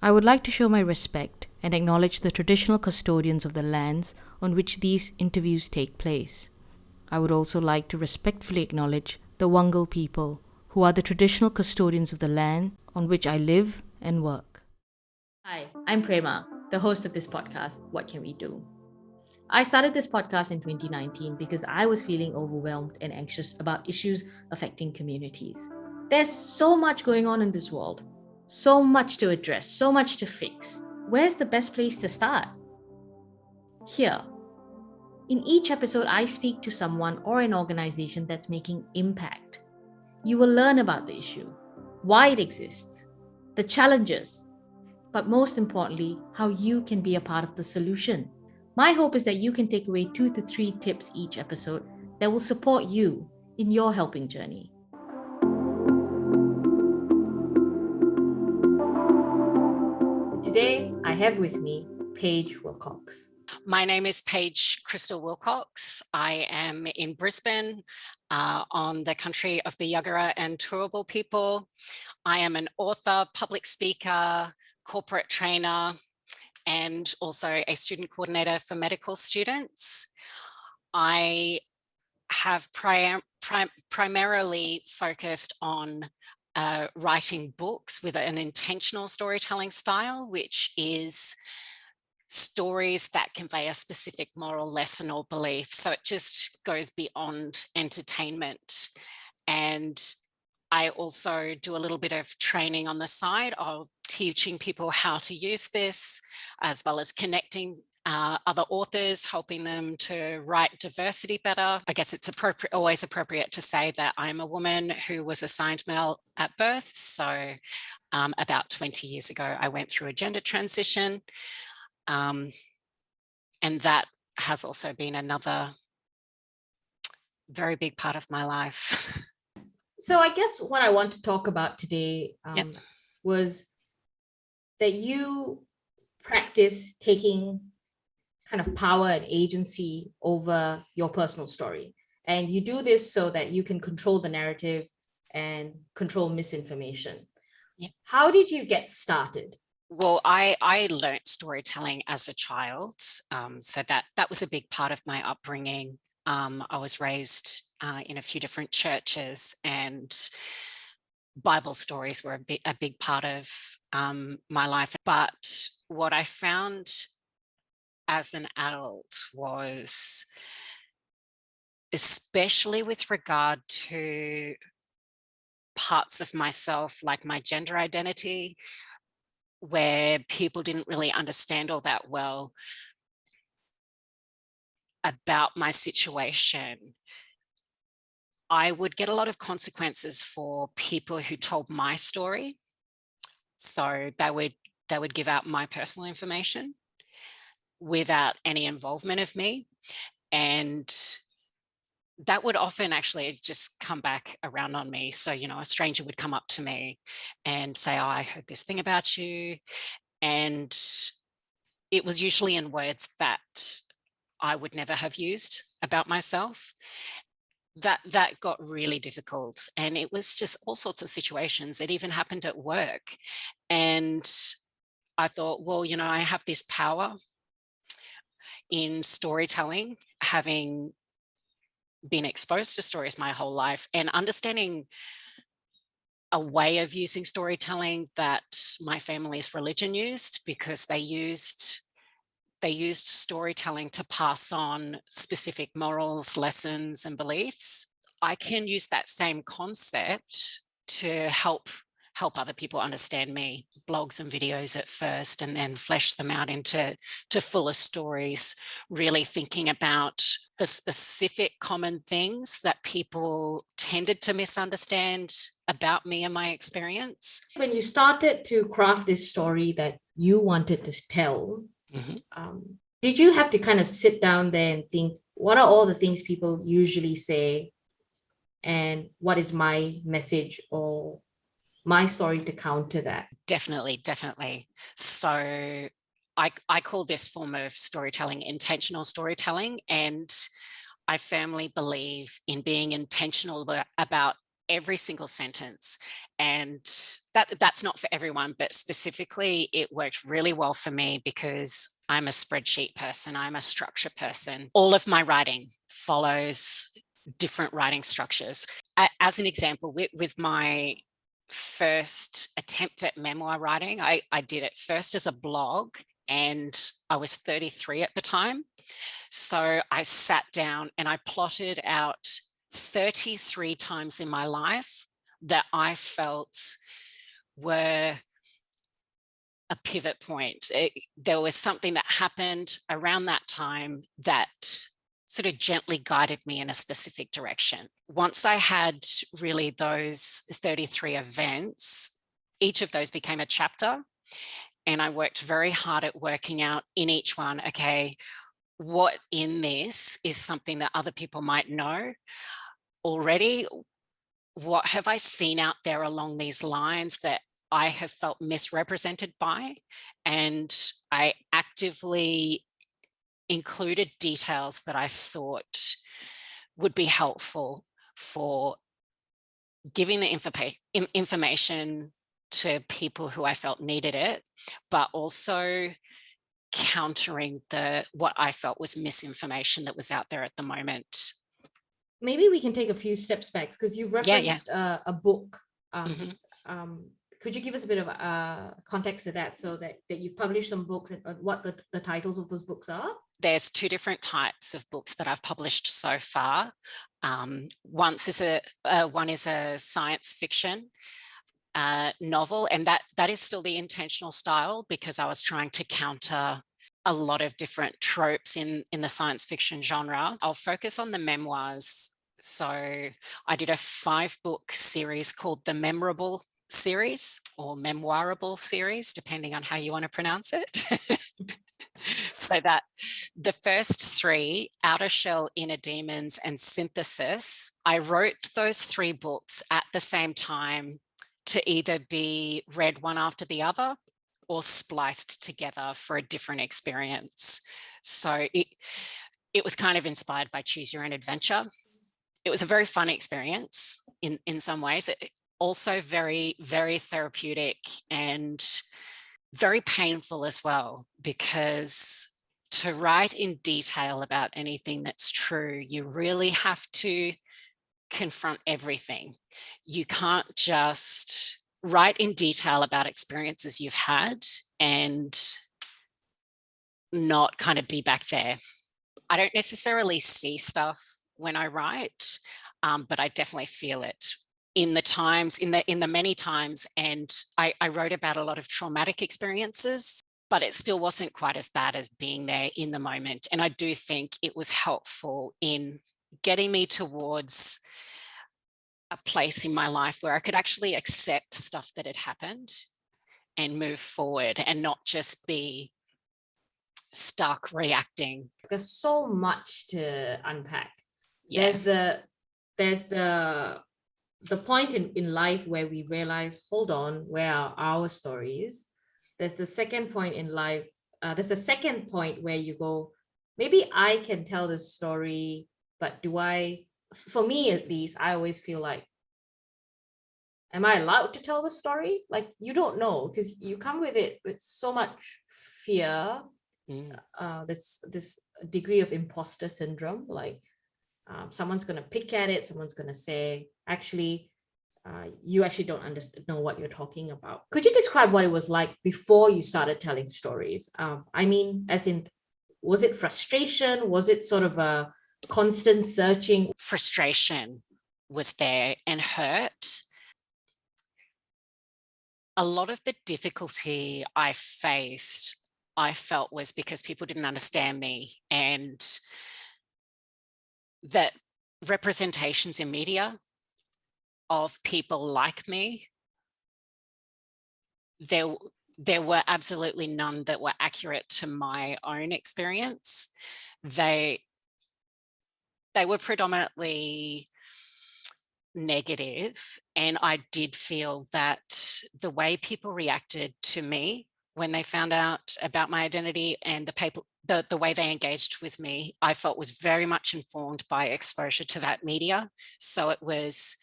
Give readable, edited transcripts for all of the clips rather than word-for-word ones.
I would like to show my respect and acknowledge the traditional custodians of the lands on which these interviews take place. I would also like to respectfully acknowledge the Wangal people, who are the traditional custodians of the land on which I live and work. Hi, I'm Prema, the host of this podcast, What Can We Do? I started this podcast in 2019 because I was feeling overwhelmed and anxious about issues affecting communities. There's so much going on in this world, so much to address, so much to fix. Where's the best place to start? Here. In each episode, I speak to someone or an organization that's making impact. You will learn about the issue, why it exists, the challenges, but most importantly, how you can be a part of the solution. My hope is that you can take away 2 to 3 tips each episode that will support you in your helping journey. Today, I have with me Paige Wilcox. My name is Paige Krystal Wilcox. I am in Brisbane on the country of the Yagara and Turrbal people. I am an author, public speaker, corporate trainer, and also a student coordinator for medical students. I have primarily focused on writing books with an intentional storytelling style, which is stories that convey a specific moral lesson or belief. So it just goes beyond entertainment. And I also do a little bit of training on the side of teaching people how to use this, as well as connecting other authors, helping them to write diversity better. I guess it's always appropriate to say that I'm a woman who was assigned male at birth. So about 20 years ago, I went through a gender transition. And that has also been another very big part of my life. So I guess what I want to talk about today was that you practice taking kind of power and agency over your personal story. And you do this so that you can control the narrative and control misinformation. Yeah. How did you get started? Well, I learned storytelling as a child, so that was a big part of my upbringing. I was raised in a few different churches, and Bible stories were a big part of my life. But what I found as an adult was, especially with regard to parts of myself, like my gender identity, where people didn't really understand all that well about my situation, I would get a lot of consequences for people who told my story. So they would give out my personal information without any involvement of me. And that would often actually just come back around on me. So, a stranger would come up to me and say, oh, I heard this thing about you. And it was usually in words that I would never have used about myself. That got really difficult. And it was just all sorts of situations. It even happened at work. And I thought, well, I have this power in storytelling, having been exposed to stories my whole life and understanding a way of using storytelling that my family's religion used, because they used storytelling to pass on specific morals, lessons, and beliefs. I can use that same concept to help other people understand me, blogs and videos at first, and then flesh them out into fuller stories, really thinking about the specific common things that people tended to misunderstand about me and my experience. When you started to craft this story that you wanted to tell, did you have to kind of sit down there and think, what are all the things people usually say? And what is my message or my story to counter that? Definitely. So I call this form of storytelling intentional storytelling. And I firmly believe in being intentional about every single sentence. And that's not for everyone, but specifically it worked really well for me because I'm a spreadsheet person, I'm a structure person. All of my writing follows different writing structures. As an example, with my first attempt at memoir writing, I did it first as a blog, and I was 33 at the time. So I sat down and I plotted out 33 times in my life that I felt were a pivot point. There was something that happened around that time that sort of gently guided me in a specific direction. Once I had really those 33 events, each of those became a chapter. And I worked very hard at working out in each one, okay, what in this is something that other people might know already? What have I seen out there along these lines that I have felt misrepresented by? And I actively included details that I thought would be helpful for giving the information to people who I felt needed it, but also countering what I felt was misinformation that was out there at the moment. Maybe we can take a few steps back because you've referenced a book. Could you give us a bit of context to that, so that you've published some books and what the titles of those books are? There's two different types of books that I've published so far. One is a science fiction novel, and that is still the intentional style because I was trying to counter a lot of different tropes in the science fiction genre. I'll focus on the memoirs. So I did a 5-book series called the Memorable series or Memoirable series, depending on how you want to pronounce it. So that the first 3, Outer Shell, Inner Demons, and Synthesis, I wrote those 3 books at the same time to either be read one after the other or spliced together for a different experience. So it was kind of inspired by Choose Your Own Adventure. It was a very fun experience in some ways. It also very, very therapeutic and very painful as well, because to write in detail about anything that's true, you really have to confront everything. You can't just write in detail about experiences you've had and not kind of be back there. I don't necessarily see stuff when I write, but I definitely feel it in the many times. And I wrote about a lot of traumatic experiences, but it still wasn't quite as bad as being there in the moment. And I do think it was helpful in getting me towards a place in my life where I could actually accept stuff that had happened and move forward and not just be stuck reacting. There's so much to unpack. Yeah. There's the point in life where we realize, hold on, where are our stories? There's the second point in life. There's a second point where you go, maybe I can tell this story, but for me at least, I always feel like, am I allowed to tell the story? Like, you don't know, because you come with it with so much fear. This degree of imposter syndrome, like someone's going to pick at it, someone's going to say, actually, you actually don't know what you're talking about. Could you describe what it was like before you started telling stories? I mean, as in, was it frustration? Was it sort of a constant searching? Frustration was there and hurt. A lot of the difficulty I faced, I felt, was because people didn't understand me, and that representations in media of people like me, there were absolutely none that were accurate to my own experience. They were predominantly negative, and I did feel that the way people reacted to me when they found out about my identity and the way they engaged with me, I felt was very much informed by exposure to that media. So it was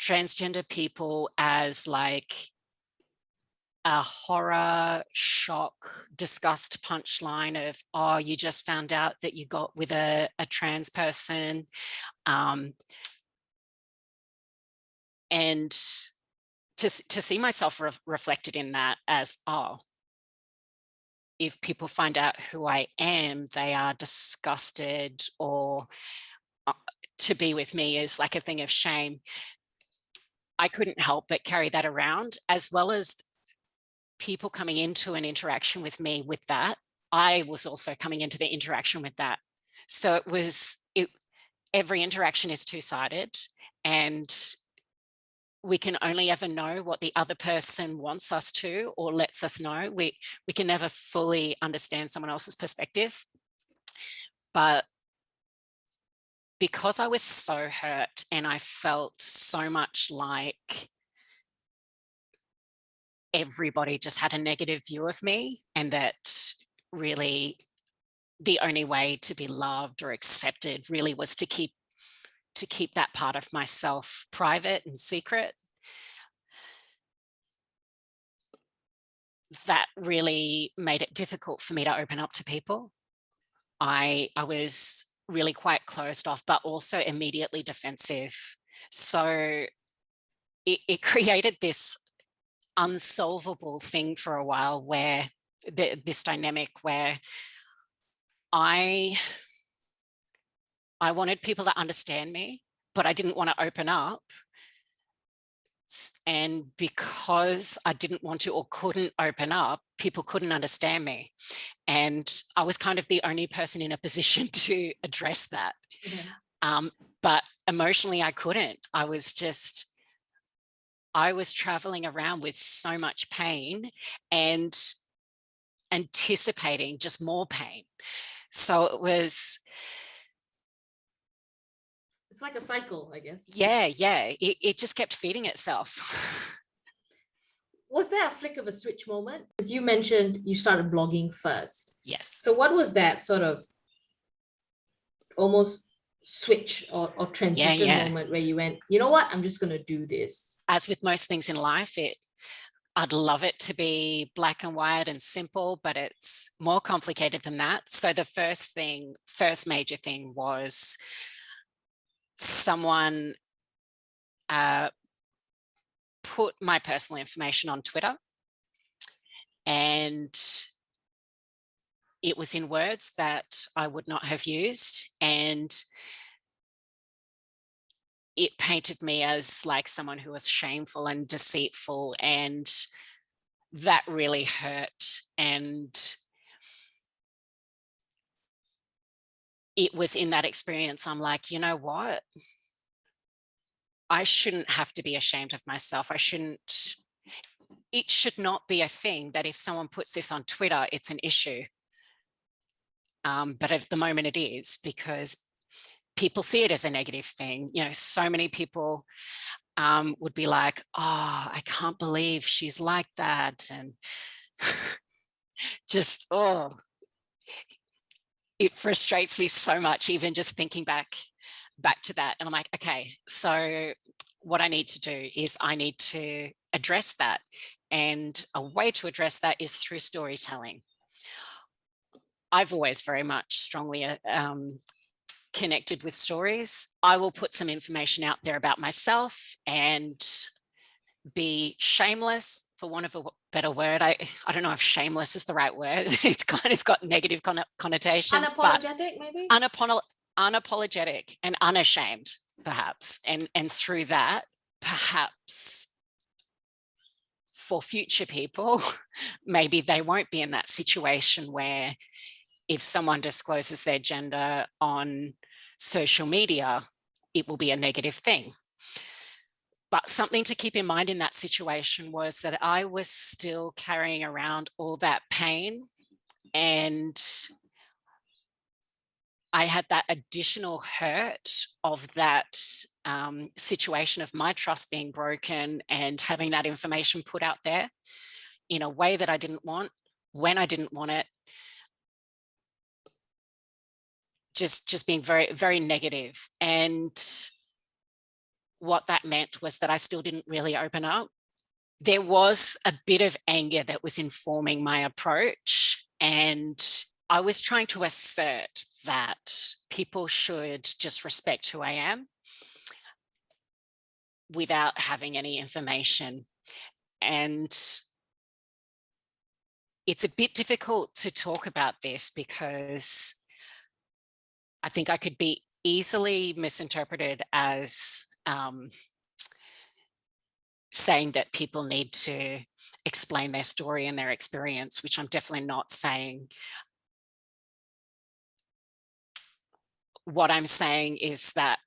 transgender people as like a horror, shock, disgust punchline of, oh, you just found out that you got with a trans person. And to see myself reflected in that as, oh, if people find out who I am, they are disgusted, or to be with me is like a thing of shame. I couldn't help but carry that around, as well as people coming into an interaction with me with that. I was also coming into the interaction with that. So every interaction is two-sided, and we can only ever know what the other person wants us to or lets us know. We can never fully understand someone else's perspective. But because I was so hurt and I felt so much like everybody just had a negative view of me, and that really the only way to be loved or accepted really was to keep that part of myself private and secret, that really made it difficult for me to open up to people. I was really quite closed off, but also immediately defensive. So it created this unsolvable thing for a while, where this dynamic where I wanted people to understand me, but I didn't want to open up. And because I didn't want to or couldn't open up, people couldn't understand me. And I was kind of the only person in a position to address that. Yeah. But emotionally, I couldn't. I was traveling around with so much pain and anticipating just more pain. So it's like a cycle, I guess. Yeah. It just kept feeding itself. Was there a flick of a switch moment? As you mentioned, you started blogging first. Yes. So what was that sort of almost switch or transition moment where you went, you know what, I'm just going to do this? As with most things in life, I'd love it to be black and white and simple, but it's more complicated than that. So the first major thing was someone put my personal information on Twitter, and it was in words that I would not have used, and it painted me as like someone who was shameful and deceitful, and that really hurt. And it was in that experience I'm like, you know what? I shouldn't have to be ashamed of myself. It should not be a thing that if someone puts this on Twitter, it's an issue. But at the moment it is, because people see it as a negative thing. You know, so many people would be like, oh, I can't believe she's like that. And just, oh, it frustrates me so much, even just thinking back to that. And I'm like, okay, so what I need to do is I need to address that. And a way to address that is through storytelling. I've always very much strongly connected with stories. I will put some information out there about myself and be shameless, for want of a better word. I don't know if shameless is the right word. It's kind of got negative connotations. Unapologetic, maybe? Unapologetic and unashamed, perhaps. And through that, perhaps for future people, maybe they won't be in that situation where if someone discloses their gender on social media, it will be a negative thing. But something to keep in mind in that situation was that I was still carrying around all that pain, and I had that additional hurt of that situation of my trust being broken and having that information put out there in a way that I didn't want, when I didn't want it, just being very, very negative. And what that meant was that I still didn't really open up. There was a bit of anger that was informing my approach, and I was trying to assert that people should just respect who I am without having any information. And it's a bit difficult to talk about this because I think I could be easily misinterpreted as saying that people need to explain their story and their experience, which I'm definitely not saying. What I'm saying is that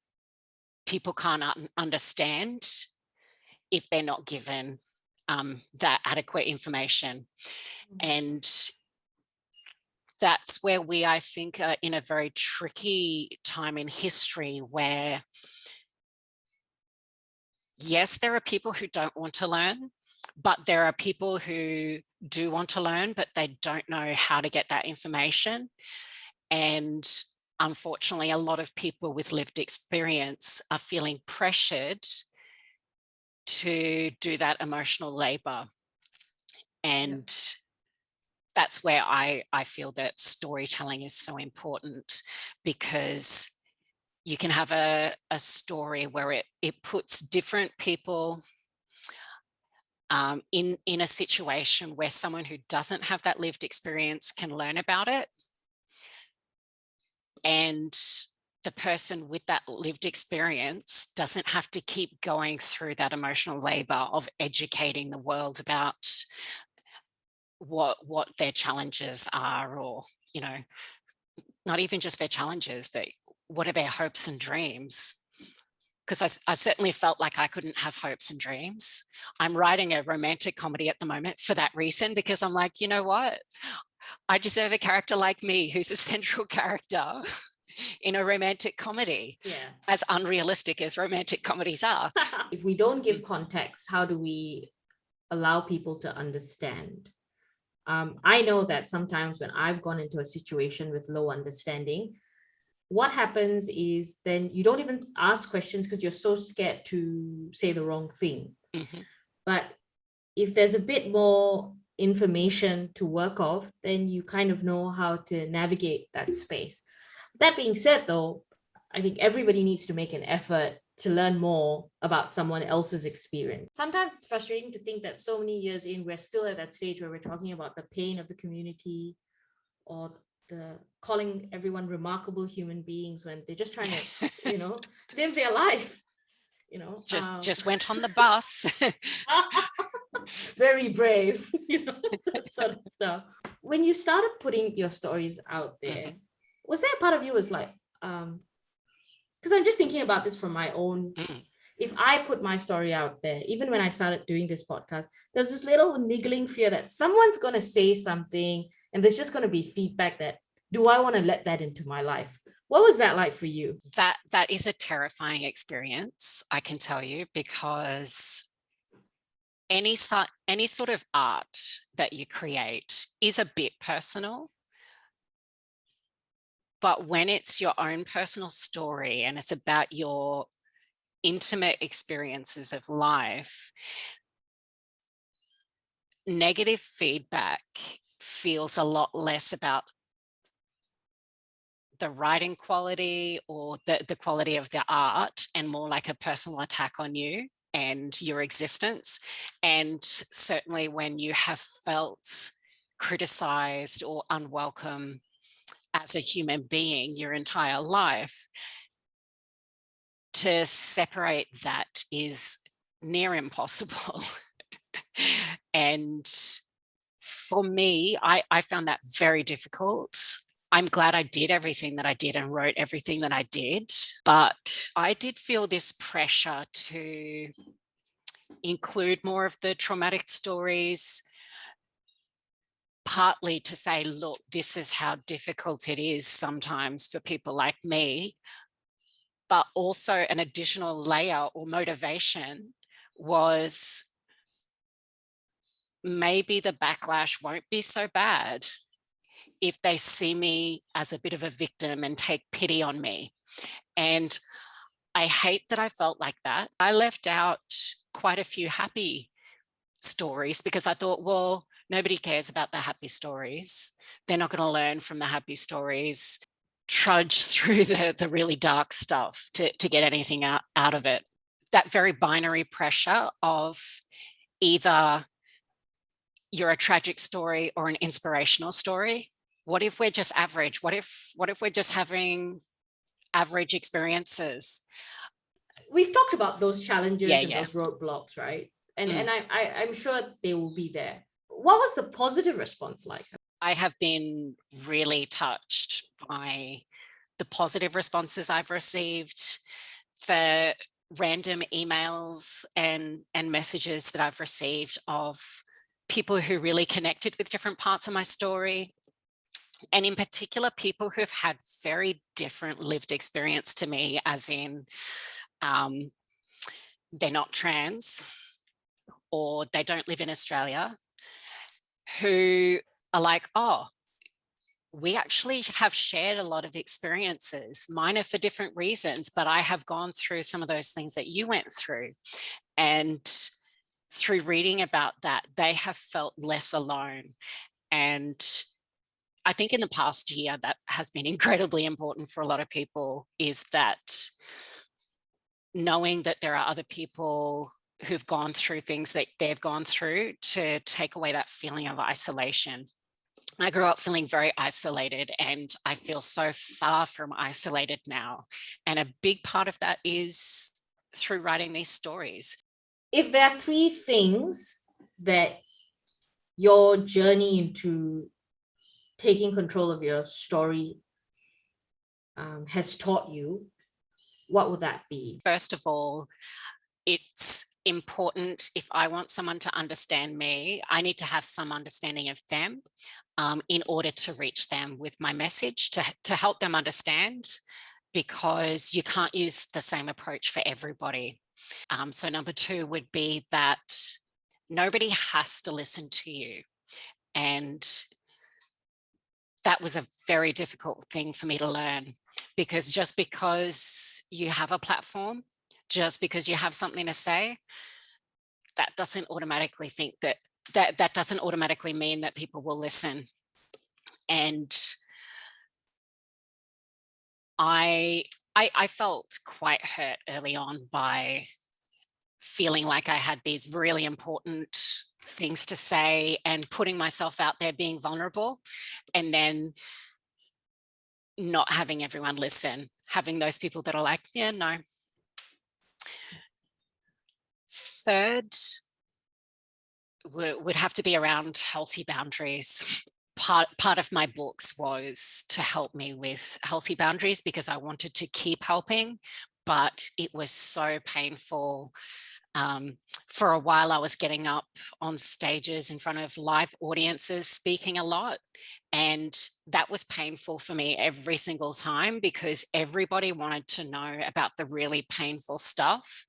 people can't understand if they're not given that adequate information. And that's where we, I think, are in a very tricky time in history where, yes, there are people who don't want to learn, but there are people who do want to learn, but they don't know how to get that information. And unfortunately, a lot of people with lived experience are feeling pressured to do that emotional labor. And that's where I feel that storytelling is so important, because you can have a story where it puts different people in a situation where someone who doesn't have that lived experience can learn about it. And the person with that lived experience doesn't have to keep going through that emotional labor of educating the world about what their challenges are, or, you know, not even just their challenges, but what are their hopes and dreams. Because I certainly felt like I couldn't have hopes and dreams. I'm writing a romantic comedy at the moment for that reason, because I'm like, you know what? I deserve a character like me who's a central character in a romantic comedy, as unrealistic as romantic comedies are. If we don't give context, how do we allow people to understand? I know that sometimes when I've gone into a situation with low understanding, what happens is then you don't even ask questions because you're so scared to say the wrong thing. Mm-hmm. But if there's a bit more information to work off, then you kind of know how to navigate that space. That being said, though, I think everybody needs to make an effort to learn more about someone else's experience. Sometimes it's frustrating to think that so many years in, we're still at that stage where we're talking about the pain of the community, or the calling everyone remarkable human beings when they're just trying to, you know, live their life. You know, just went on the bus. Very brave, you know, that sort of stuff. When you started putting your stories out there, was there a part of you was like, because I'm just thinking about this from my own, if I put my story out there, even when I started doing this podcast, there's this little niggling fear that someone's going to say something and there's just going to be feedback that, do I want to let that into my life? What was that like for you? That is a terrifying experience, I can tell you, because any sort of art that you create is a bit personal. But when it's your own personal story and it's about your intimate experiences of life, negative feedback feels a lot less about the writing quality or the quality of the art, and more like a personal attack on you and your existence. And certainly when you have felt criticized or unwelcome as a human being your entire life, to separate that is near impossible. And for me, I found that very difficult. I'm glad I did everything that I did and wrote everything that I did, but I did feel this pressure to include more of the traumatic stories, partly to say, look, this is how difficult it is sometimes for people like me. But also an additional layer or motivation was, maybe the backlash won't be so bad if they see me as a bit of a victim and take pity on me. And I hate that I felt like that. I left out quite a few happy stories because I thought, well, nobody cares about the happy stories. They're not going to learn from the happy stories. Trudge through the really dark stuff to get anything out of it. That very binary pressure of either you're a tragic story or an inspirational story. What if we're just average? What if we're just having average experiences? We've talked about those challenges and Yeah. those roadblocks, right? And I'm sure they will be there. What was the positive response like? I have been really touched by the positive responses I've received, the random emails and messages that I've received of people who really connected with different parts of my story. And in particular, people who've had very different lived experience to me, as in they're not trans or they don't live in Australia, who are like, oh, we actually have shared a lot of experiences. Mine are for different reasons, but I have gone through some of those things that you went through. And through reading about that, they have felt less alone. And I think in the past year, that has been incredibly important for a lot of people, is that knowing that there are other people who've gone through things that they've gone through, to take away that feeling of isolation. I grew up feeling very isolated, and I feel so far from isolated now. And a big part of that is through writing these stories. If there are 3 things that your journey into taking control of your story has taught you, what would that be? First of all, it's important, if I want someone to understand me, I need to have some understanding of them in order to reach them with my message, to help them understand, because you can't use the same approach for everybody. So number 2 would be that nobody has to listen to you. And that was a very difficult thing for me to learn, because just because you have a platform, just because you have something to say, that doesn't automatically that doesn't automatically mean that people will listen. And I felt quite hurt early on by feeling like I had these really important things to say and putting myself out there, being vulnerable, and then not having everyone listen, having those people that are like, yeah, no. Third would have to be around healthy boundaries. Part of my books was to help me with healthy boundaries, because I wanted to keep helping, but it was so painful. For a while, I was getting up on stages in front of live audiences, speaking a lot. And that was painful for me every single time, because everybody wanted to know about the really painful stuff.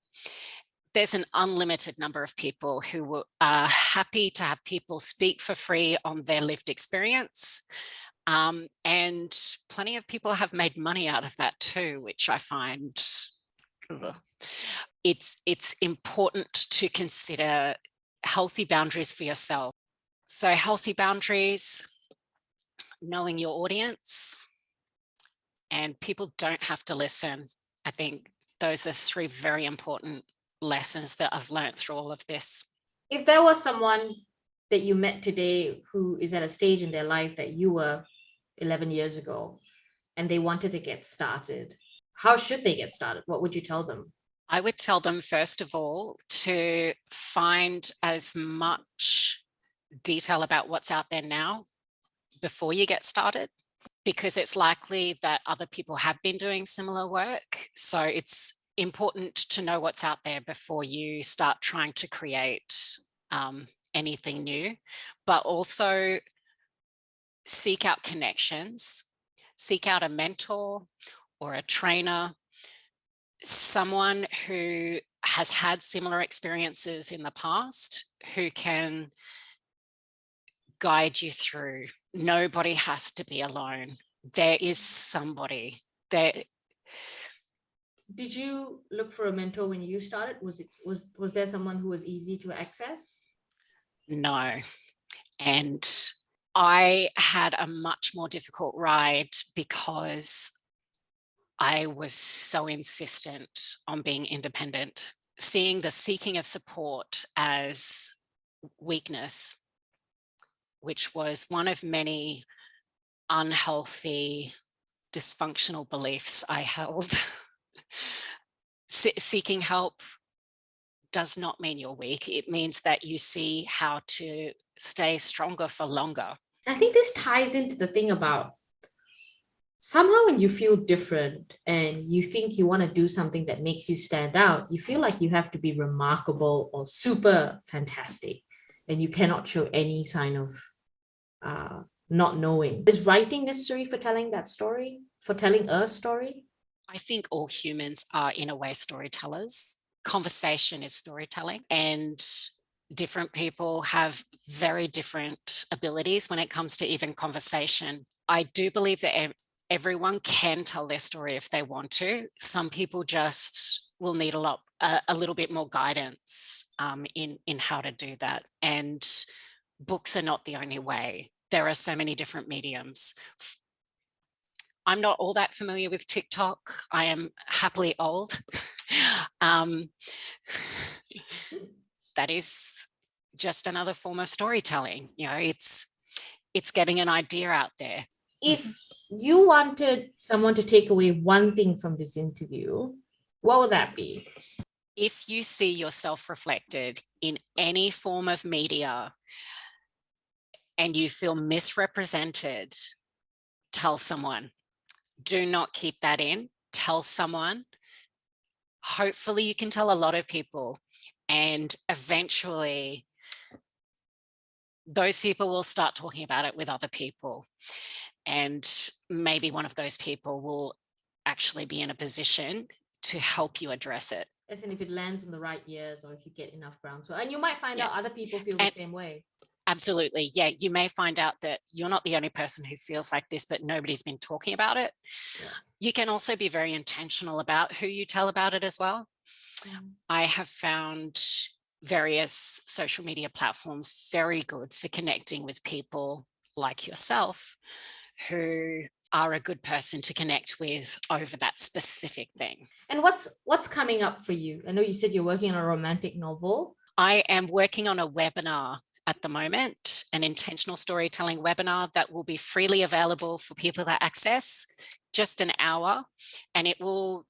There's an unlimited number of people who are happy to have people speak for free on their lived experience. And plenty of people have made money out of that too, which I find, it's important to consider healthy boundaries for yourself. So healthy boundaries, knowing your audience, and people don't have to listen. I think those are 3 very important lessons that I've learned through all of this. If there was someone that you met today who is at a stage in their life that you were 11 years ago, and they wanted to get started, how should they get started? What would you tell them? I would tell them, first of all, to find as much detail about what's out there now before you get started, because it's likely that other people have been doing similar work. So it's important to know what's out there before you start trying to create anything new, but also seek out connections, seek out a mentor or a trainer, someone who has had similar experiences in the past, who can guide you through. Nobody has to be alone. There is somebody there. Did you look for a mentor when you started? Was there someone who was easy to access? No. And I had a much more difficult ride because I was so insistent on being independent, seeing the seeking of support as weakness, which was one of many unhealthy, dysfunctional beliefs I held. Seeking help does not mean you're weak. It means that you see how to stay stronger for longer. I think this ties into the thing about somehow when you feel different and you think you want to do something that makes you stand out, you feel like you have to be remarkable or super fantastic, and you cannot show any sign of not knowing. Is writing necessary for telling that story, for telling a story? I think all humans are, in a way, storytellers. Conversation is storytelling, and different people have very different abilities when it comes to even conversation. I do believe that everyone can tell their story if they want to. Some people just will need a little bit more guidance in how to do that. And books are not the only way. There are so many different mediums. I'm not all that familiar with TikTok. I am happily old. That is just another form of storytelling. You know, it's getting an idea out there. If you wanted someone to take away one thing from this interview, what would that be? If you see yourself reflected in any form of media and you feel misrepresented, tell someone. Do not keep that in. Tell someone. Hopefully you can tell a lot of people, and eventually those people will start talking about it with other people. And maybe one of those people will actually be in a position to help you address it. As in if it lands in the right ears or if you get enough groundswell. And you might find out other people feel the same way. Absolutely. Yeah. You may find out that you're not the only person who feels like this, but nobody's been talking about it. Yeah. You can also be very intentional about who you tell about it as well. I have found various social media platforms very good for connecting with people like yourself who are a good person to connect with over that specific thing. And what's coming up for you? I know you said you're working on a romantic novel. I am working on a webinar at the moment, an intentional storytelling webinar that will be freely available for people to access, just an hour, and it will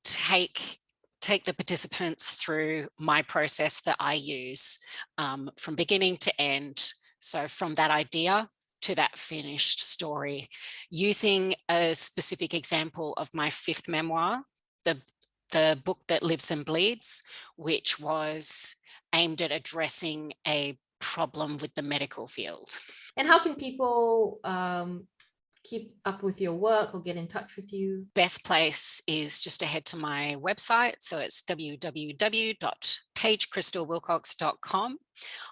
take the participants through my process that I use from beginning to end. So from that idea to that finished story, using a specific example of my 5th memoir, the book that lives and bleeds, which was aimed at addressing a problem with the medical field. And how can people keep up with your work or get in touch with you? Best place is just to head to my website. So it's www.paigekrystalwilcox.com.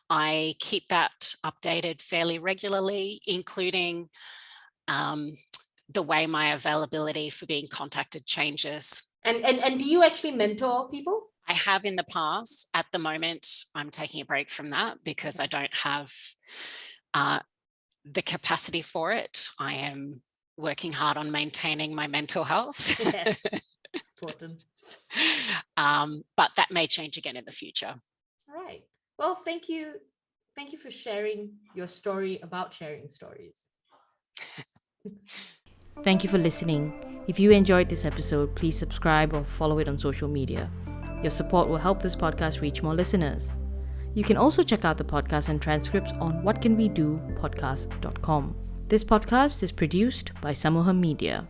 I keep that updated fairly regularly, including the way my availability for being contacted changes. And do you actually mentor people? I have in the past. At the moment, I'm taking a break from that because I don't have the capacity for it. I am working hard on maintaining my mental health. Yes, it's important. But that may change again in the future. All right. Well, thank you. Thank you for sharing your story about sharing stories. Thank you for listening. If you enjoyed this episode, please subscribe or follow it on social media. Your support will help this podcast reach more listeners. You can also check out the podcast and transcripts on whatcanwedopodcast.com. This podcast is produced by Samuham Media.